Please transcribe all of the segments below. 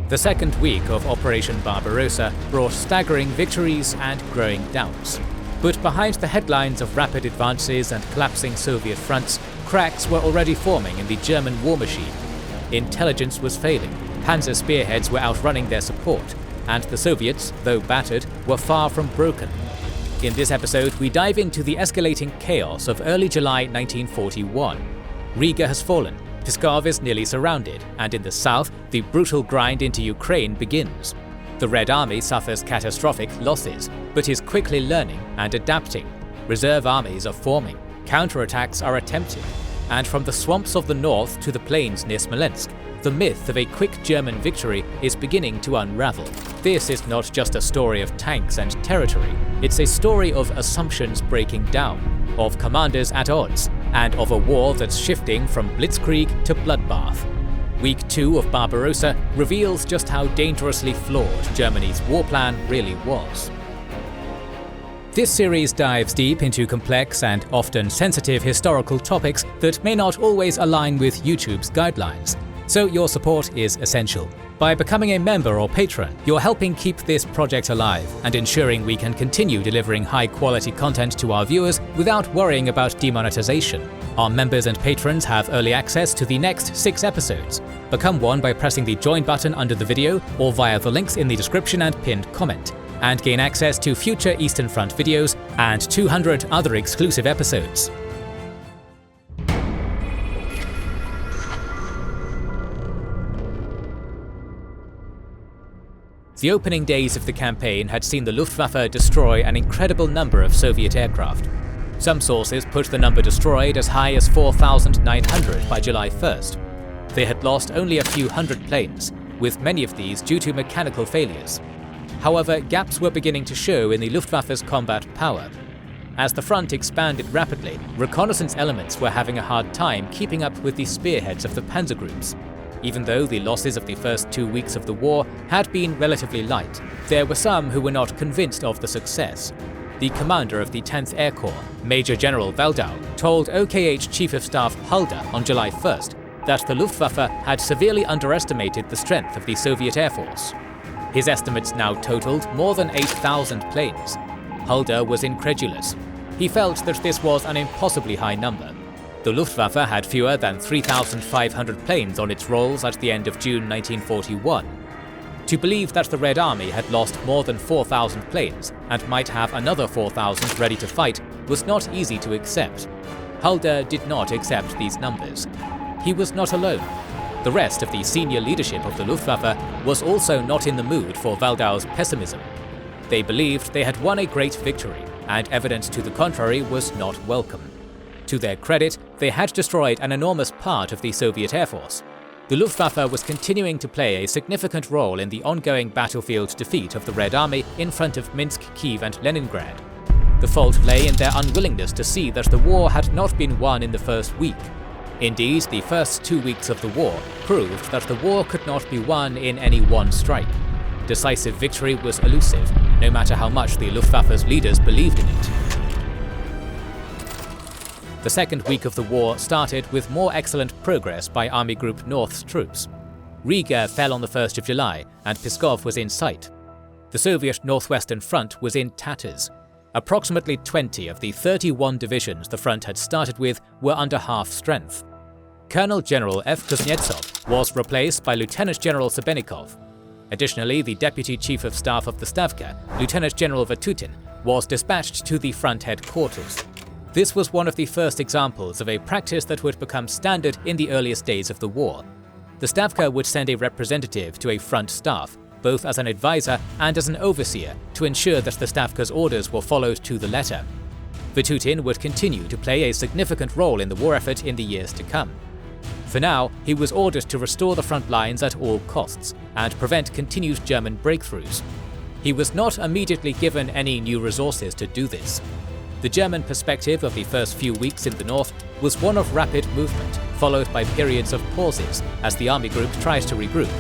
The second week of Operation Barbarossa brought staggering victories and growing doubts. But behind the headlines of rapid advances and collapsing Soviet fronts, cracks were already forming in the German war machine. Intelligence was failing, panzer spearheads were outrunning their support, and the Soviets, though battered, were far from broken. In this episode, we dive into the escalating chaos of early July 1941. Riga has fallen, Pskov is nearly surrounded, and in the south, the brutal grind into Ukraine begins. The Red Army suffers catastrophic losses, but is quickly learning and adapting. Reserve armies are forming, counterattacks are attempted, and from the swamps of the north to the plains near Smolensk, the myth of a quick German victory is beginning to unravel. This is not just a story of tanks and territory, it's a story of assumptions breaking down, of commanders at odds, and of a war that's shifting from Blitzkrieg to bloodbath. Week 2 of Barbarossa reveals just how dangerously flawed Germany's war plan really was. This series dives deep into complex and often sensitive historical topics that may not always align with YouTube's guidelines, so your support is essential. By becoming a member or patron, you're helping keep this project alive and ensuring we can continue delivering high-quality content to our viewers without worrying about demonetization. Our members and patrons have early access to the next 6 episodes. Become one by pressing the join button under the video or via the links in the description and pinned comment, and gain access to future Eastern Front videos and 200 other exclusive episodes. The opening days of the campaign had seen the Luftwaffe destroy an incredible number of Soviet aircraft. Some sources put the number destroyed as high as 4,900 by July 1st. They had lost only a few hundred planes, with many of these due to mechanical failures. However, gaps were beginning to show in the Luftwaffe's combat power. As the front expanded rapidly, reconnaissance elements were having a hard time keeping up with the spearheads of the panzer groups. Even though the losses of the first 2 weeks of the war had been relatively light, there were some who were not convinced of the success. The commander of the 10th Air Corps, Major General Waldau, told OKH Chief of Staff Hellyer on July 1st that the Luftwaffe had severely underestimated the strength of the Soviet Air Force. His estimates now totaled more than 8,000 planes. Hellyer was incredulous. He felt that this was an impossibly high number. The Luftwaffe had fewer than 3,500 planes on its rolls at the end of June 1941. To believe that the Red Army had lost more than 4,000 planes and might have another 4,000 ready to fight was not easy to accept. Hellyer did not accept these numbers. He was not alone. The rest of the senior leadership of the Luftwaffe was also not in the mood for Waldau's pessimism. They believed they had won a great victory, and evidence to the contrary was not welcome. To their credit, they had destroyed an enormous part of the Soviet Air Force. The Luftwaffe was continuing to play a significant role in the ongoing battlefield defeat of the Red Army in front of Minsk, Kiev and Leningrad. The fault lay in their unwillingness to see that the war had not been won in the first week. Indeed, the first 2 weeks of the war proved that the war could not be won in any one strike. Decisive victory was elusive, no matter how much the Luftwaffe's leaders believed in it. The second week of the war started with more excellent progress by Army Group North's troops. Riga fell on the 1st of July, and Pskov was in sight. The Soviet Northwestern Front was in tatters. Approximately 20 of the 31 divisions the front had started with were under half strength. Colonel General F. Kuznetsov was replaced by Lieutenant General Sebenikov. Additionally, the Deputy Chief of Staff of the Stavka, Lieutenant General Vatutin, was dispatched to the front headquarters. This was one of the first examples of a practice that would become standard in the earliest days of the war. The Stavka would send a representative to a front staff, both as an advisor and as an overseer, to ensure that the Stavka's orders were followed to the letter. Vatutin would continue to play a significant role in the war effort in the years to come. For now, he was ordered to restore the front lines at all costs and prevent continued German breakthroughs. He was not immediately given any new resources to do this. The German perspective of the first few weeks in the north was one of rapid movement, followed by periods of pauses as the army group tried to regroup.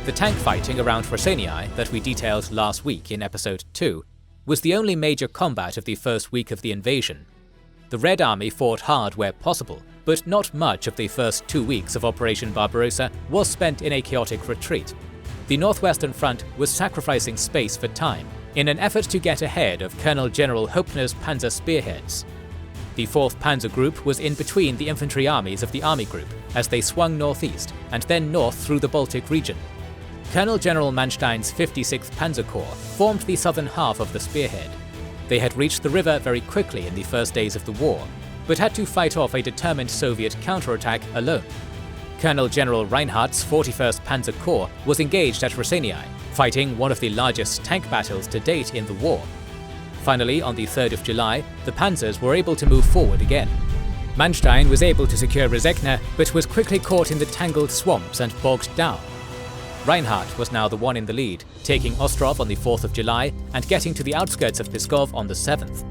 The tank fighting around Fraseniai that we detailed last week in episode 2 was the only major combat of the first week of the invasion. The Red Army fought hard where possible, but not much of the first 2 weeks of Operation Barbarossa was spent in a chaotic retreat. the Northwestern Front was sacrificing space for time in an effort to get ahead of Colonel General Hoepner's panzer spearheads. The 4th Panzer Group was in between the infantry armies of the Army Group as they swung northeast and then north through the Baltic region. Colonel General Manstein's 56th Panzer Corps formed the southern half of the spearhead. They had reached the river very quickly in the first days of the war, but had to fight off a determined Soviet counterattack alone. Colonel General Reinhardt's 41st Panzer Corps was engaged at Rosenei, fighting one of the largest tank battles to date in the war. Finally, on the 3rd of July, the panzers were able to move forward again. Manstein was able to secure Rysechna, but was quickly caught in the tangled swamps and bogged down. Reinhardt was now the one in the lead, taking Ostrov on the 4th of July and getting to the outskirts of Pskov on the 7th.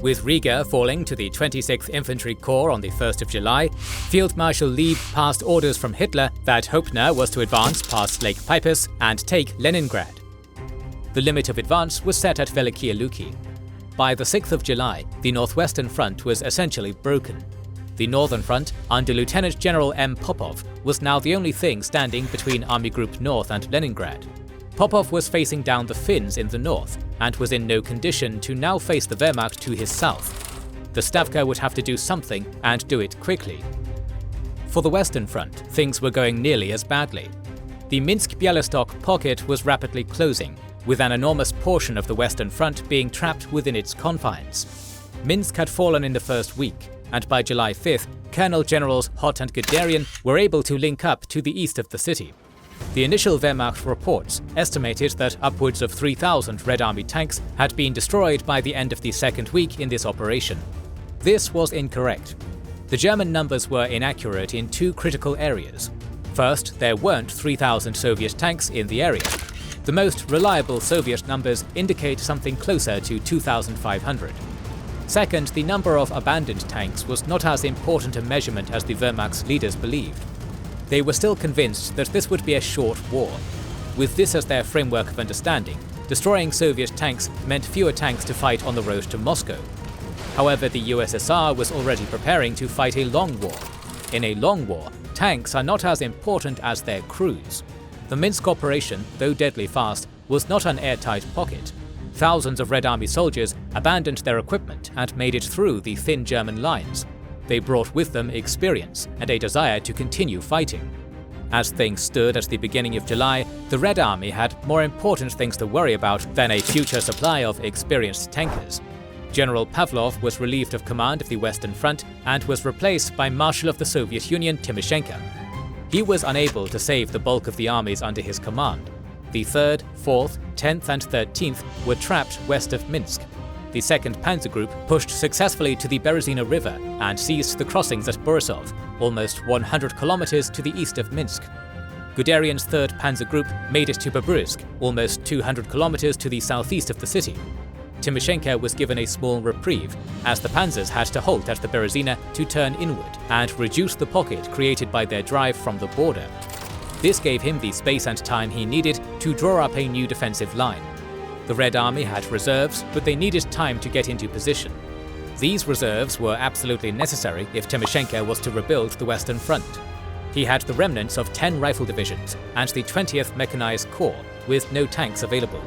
With Riga falling to the 26th Infantry Corps on the 1st of July, Field Marshal Lieb passed orders from Hitler that Hoepner was to advance past Lake Peipus and take Leningrad. The limit of advance was set at Velikiye Luki. By the 6th of July, the Northwestern Front was essentially broken. The Northern Front, under Lieutenant General M. Popov, was now the only thing standing between Army Group North and Leningrad. Popov was facing down the Finns in the north, and was in no condition to now face the Wehrmacht to his south. The Stavka would have to do something, and do it quickly. For the Western Front, things were going nearly as badly. The Minsk-Bialystok pocket was rapidly closing, with an enormous portion of the Western Front being trapped within its confines. Minsk had fallen in the first week, and by July 5th, Colonel Generals Hott and Guderian were able to link up to the east of the city. The initial Wehrmacht reports estimated that upwards of 3,000 Red Army tanks had been destroyed by the end of the second week in this operation. This was incorrect. The German numbers were inaccurate in 2 critical areas. First, there weren't 3,000 Soviet tanks in the area. The most reliable Soviet numbers indicate something closer to 2,500. Second, the number of abandoned tanks was not as important a measurement as the Wehrmacht's leaders believed. They were still convinced that this would be a short war. With this as their framework of understanding, destroying Soviet tanks meant fewer tanks to fight on the road to Moscow. However, the USSR was already preparing to fight a long war. In a long war, tanks are not as important as their crews. The Minsk operation, though deadly fast, was not an airtight pocket. Thousands of Red Army soldiers abandoned their equipment and made it through the thin German lines. They brought with them experience and a desire to continue fighting. As things stood at the beginning of July, the Red Army had more important things to worry about than a future supply of experienced tankers. General Pavlov was relieved of command of the Western Front and was replaced by Marshal of the Soviet Union Timoshenko. He was unable to save the bulk of the armies under his command. The 3rd, 4th, 10th and 13th were trapped west of Minsk. The 2nd Panzer Group pushed successfully to the Berezina River and seized the crossings at Borisov, almost 100 kilometers to the east of Minsk. Guderian's 3rd Panzer Group made it to Babruysk, almost 200 kilometers to the southeast of the city. Timoshenko was given a small reprieve, as the panzers had to halt at the Berezina to turn inward and reduce the pocket created by their drive from the border. This gave him the space and time he needed to draw up a new defensive line. The Red Army had reserves, but they needed time to get into position. These reserves were absolutely necessary if Timoshenko was to rebuild the Western Front. He had the remnants of 10 rifle divisions and the 20th Mechanized Corps, with no tanks available.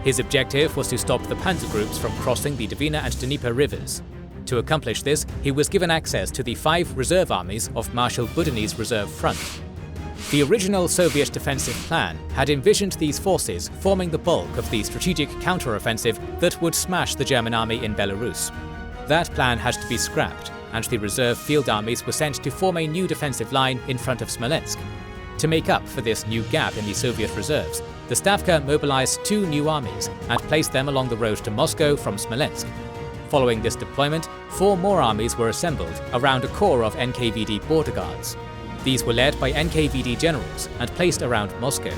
His objective was to stop the panzer groups from crossing the Dvina and Dnieper rivers. To accomplish this, he was given access to the 5 reserve armies of Marshal Budyny's reserve front. The original Soviet defensive plan had envisioned these forces forming the bulk of the strategic counteroffensive that would smash the German army in Belarus. That plan had to be scrapped, and the reserve field armies were sent to form a new defensive line in front of Smolensk. To make up for this new gap in the Soviet reserves, the Stavka mobilized 2 new armies and placed them along the road to Moscow from Smolensk. Following this deployment, 4 more armies were assembled around a corps of NKVD border guards. These were led by NKVD generals and placed around Moscow.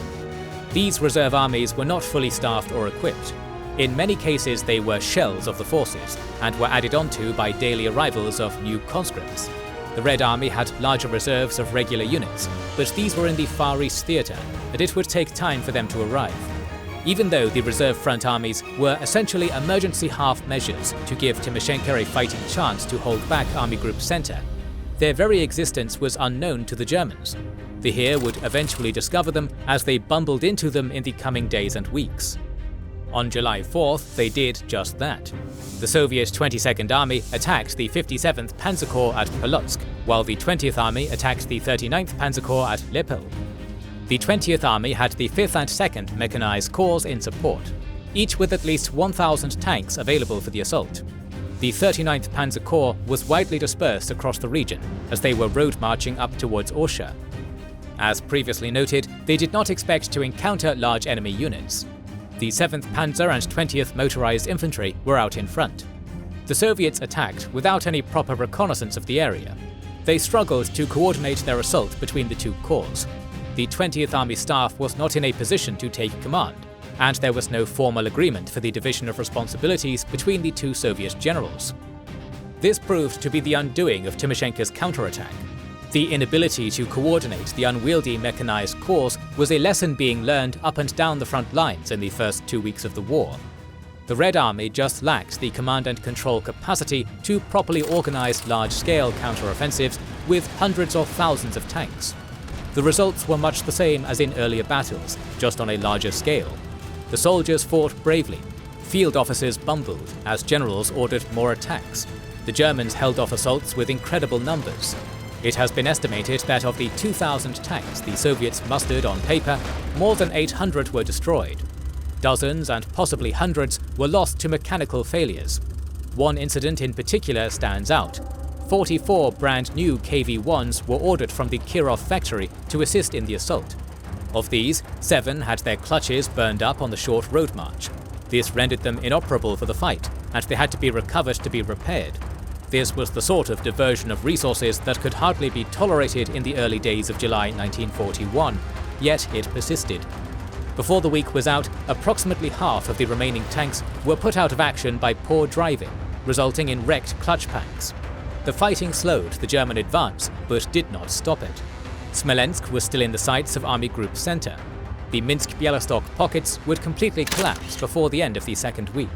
These reserve armies were not fully staffed or equipped. In many cases, they were shells of the forces and were added onto by daily arrivals of new conscripts. The Red Army had larger reserves of regular units, but these were in the Far East theatre, and it would take time for them to arrive. Even though the reserve front armies were essentially emergency half measures to give Timoshenko a fighting chance to hold back Army Group Center, their very existence was unknown to the Germans. The Heer would eventually discover them as they bumbled into them in the coming days and weeks. On July 4th, they did just that. The Soviet 22nd Army attacked the 57th Panzer Corps at Polotsk, while the 20th Army attacked the 39th Panzer Corps at Lepel. The 20th Army had the 5th and 2nd Mechanized Corps in support, each with at least 1,000 tanks available for the assault. The 39th Panzer Corps was widely dispersed across the region as they were road marching up towards Orsha. As previously noted, they did not expect to encounter large enemy units. The 7th Panzer and 20th Motorized Infantry were out in front. The Soviets attacked without any proper reconnaissance of the area. They struggled to coordinate their assault between the two corps. The 20th Army staff was not in a position to take command, and there was no formal agreement for the division of responsibilities between the two Soviet generals. This proved to be the undoing of Timoshenko's counterattack. The inability to coordinate the unwieldy mechanized corps was a lesson being learned up and down the front lines in the first 2 weeks of the war. The Red Army just lacked the command and control capacity to properly organize large-scale counteroffensives with hundreds of thousands of tanks. The results were much the same as in earlier battles, just on a larger scale. The soldiers fought bravely. Field officers bungled as generals ordered more attacks. The Germans held off assaults with incredible numbers. It has been estimated that of the 2,000 tanks the Soviets mustered on paper, more than 800 were destroyed. Dozens and possibly hundreds were lost to mechanical failures. One incident in particular stands out. 44 brand new KV-1s were ordered from the Kirov factory to assist in the assault. Of these, 7 had their clutches burned up on the short road march. This rendered them inoperable for the fight, and they had to be recovered to be repaired. This was the sort of diversion of resources that could hardly be tolerated in the early days of July 1941, yet it persisted. Before the week was out, approximately half of the remaining tanks were put out of action by poor driving, resulting in wrecked clutch packs. The fighting slowed the German advance, but did not stop it. Smolensk was still in the sights of Army Group Center. The Minsk-Bialystok pockets would completely collapse before the end of the second week.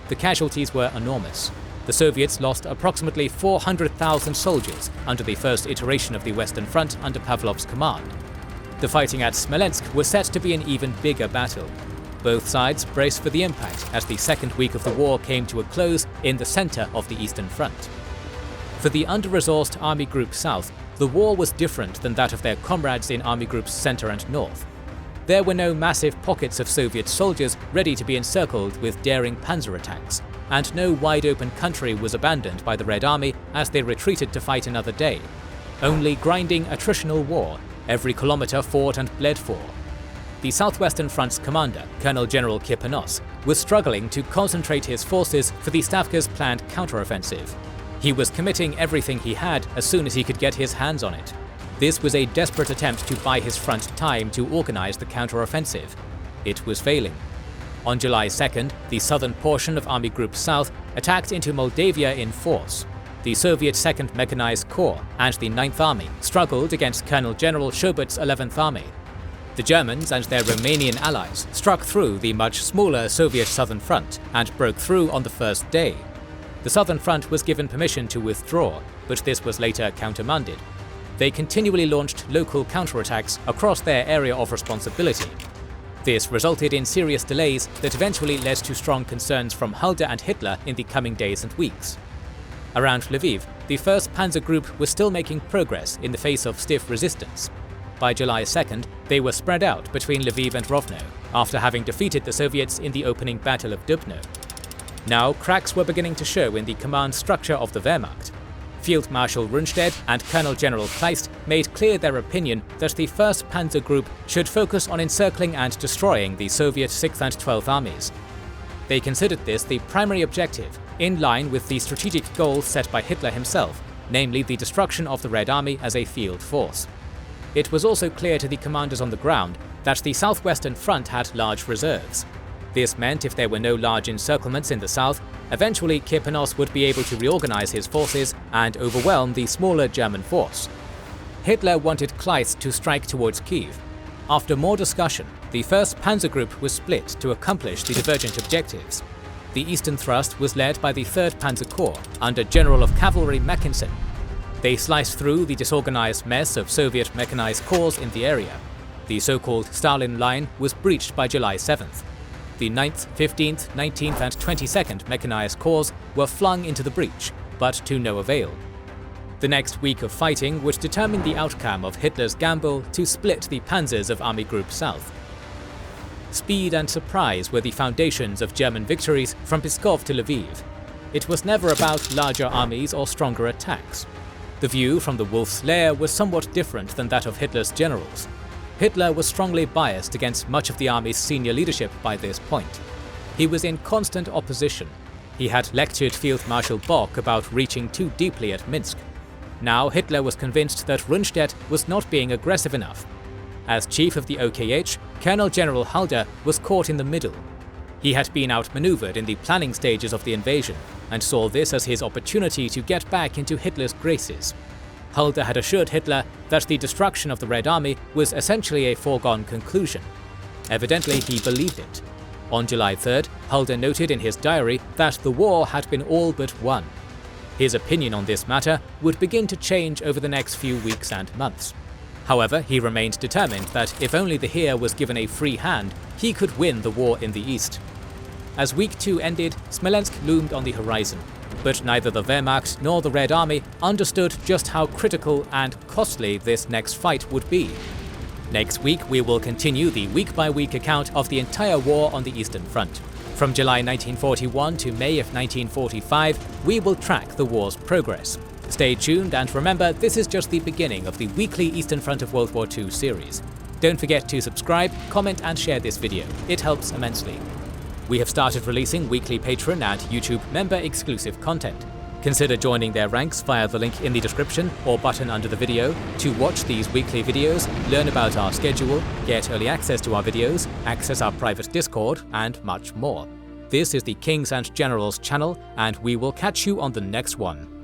The casualties were enormous. The Soviets lost approximately 400,000 soldiers under the first iteration of the Western Front under Pavlov's command. The fighting at Smolensk was set to be an even bigger battle. Both sides braced for the impact as the second week of the war came to a close in the center of the Eastern Front. For the under-resourced Army Group South, the war was different than that of their comrades in Army Groups Center and North. There were no massive pockets of Soviet soldiers ready to be encircled with daring panzer attacks, and no wide-open country was abandoned by the Red Army as they retreated to fight another day. Only grinding attritional war, every kilometer fought and bled for. The Southwestern Front's commander, Colonel General Kirpenos, was struggling to concentrate his forces for the Stavka's planned counteroffensive. He was committing everything he had as soon as he could get his hands on it. This was a desperate attempt to buy his front time to organize the counteroffensive. It was failing. On July 2nd, the southern portion of Army Group South attacked into Moldavia in force. The Soviet 2nd Mechanized Corps and the 9th Army struggled against Colonel General Schobert's 11th Army. The Germans and their Romanian allies struck through the much smaller Soviet Southern Front and broke through on the first day. The Southern Front was given permission to withdraw, but this was later countermanded. They continually launched local counterattacks across their area of responsibility. This resulted in serious delays that eventually led to strong concerns from Halder and Hitler in the coming days and weeks. Around Lviv, the 1st Panzer Group was still making progress in the face of stiff resistance. By July 2nd, they were spread out between Lviv and Rovno, after having defeated the Soviets in the opening Battle of Dubno. Now, cracks were beginning to show in the command structure of the Wehrmacht. Field Marshal Rundstedt and Colonel General Kleist made clear their opinion that the 1st Panzer Group should focus on encircling and destroying the Soviet 6th and 12th armies. They considered this the primary objective, in line with the strategic goals set by Hitler himself, namely the destruction of the Red Army as a field force. It was also clear to the commanders on the ground that the Southwestern Front had large reserves. This meant if there were no large encirclements in the south, eventually Kirpenos would be able to reorganize his forces and overwhelm the smaller German force. Hitler wanted Kleist to strike towards Kiev. After more discussion, the 1st Panzer Group was split to accomplish the divergent objectives. The eastern thrust was led by the 3rd Panzer Corps under General of Cavalry Mackinson. They sliced through the disorganized mess of Soviet mechanized corps in the area. The so-called Stalin Line was breached by July 7th. The 9th, 15th, 19th and 22nd Mechanized Corps were flung into the breach, but to no avail. The next week of fighting would determine the outcome of Hitler's gamble to split the panzers of Army Group South. Speed and surprise were the foundations of German victories from Pskov to Lviv. It was never about larger armies or stronger attacks. The view from the Wolf's Lair was somewhat different than that of Hitler's generals. Hitler was strongly biased against much of the army's senior leadership by this point. He was in constant opposition. He had lectured Field Marshal Bock about reaching too deeply at Minsk. Now Hitler was convinced that Rundstedt was not being aggressive enough. As chief of the OKH, Colonel General Halder was caught in the middle. He had been outmaneuvered in the planning stages of the invasion, and saw this as his opportunity to get back into Hitler's graces. Halder had assured Hitler that the destruction of the Red Army was essentially a foregone conclusion. Evidently, he believed it. On July 3rd, Halder noted in his diary that the war had been all but won. His opinion on this matter would begin to change over the next few weeks and months. However, he remained determined that if only the Heer was given a free hand, he could win the war in the east. As week 2 ended, Smolensk loomed on the horizon, but neither the Wehrmacht nor the Red Army understood just how critical and costly this next fight would be. Next week, we will continue the week-by-week account of the entire war on the Eastern Front. From July 1941 to May of 1945, we will track the war's progress. Stay tuned and remember, this is just the beginning of the weekly Eastern Front of World War II series. Don't forget to subscribe, comment and share this video. It helps immensely. We have started releasing weekly Patreon and YouTube member-exclusive content. Consider joining their ranks via the link in the description or button under the video to watch these weekly videos, learn about our schedule, get early access to our videos, access our private Discord, and much more. This is the Kings and Generals channel, and we will catch you on the next one.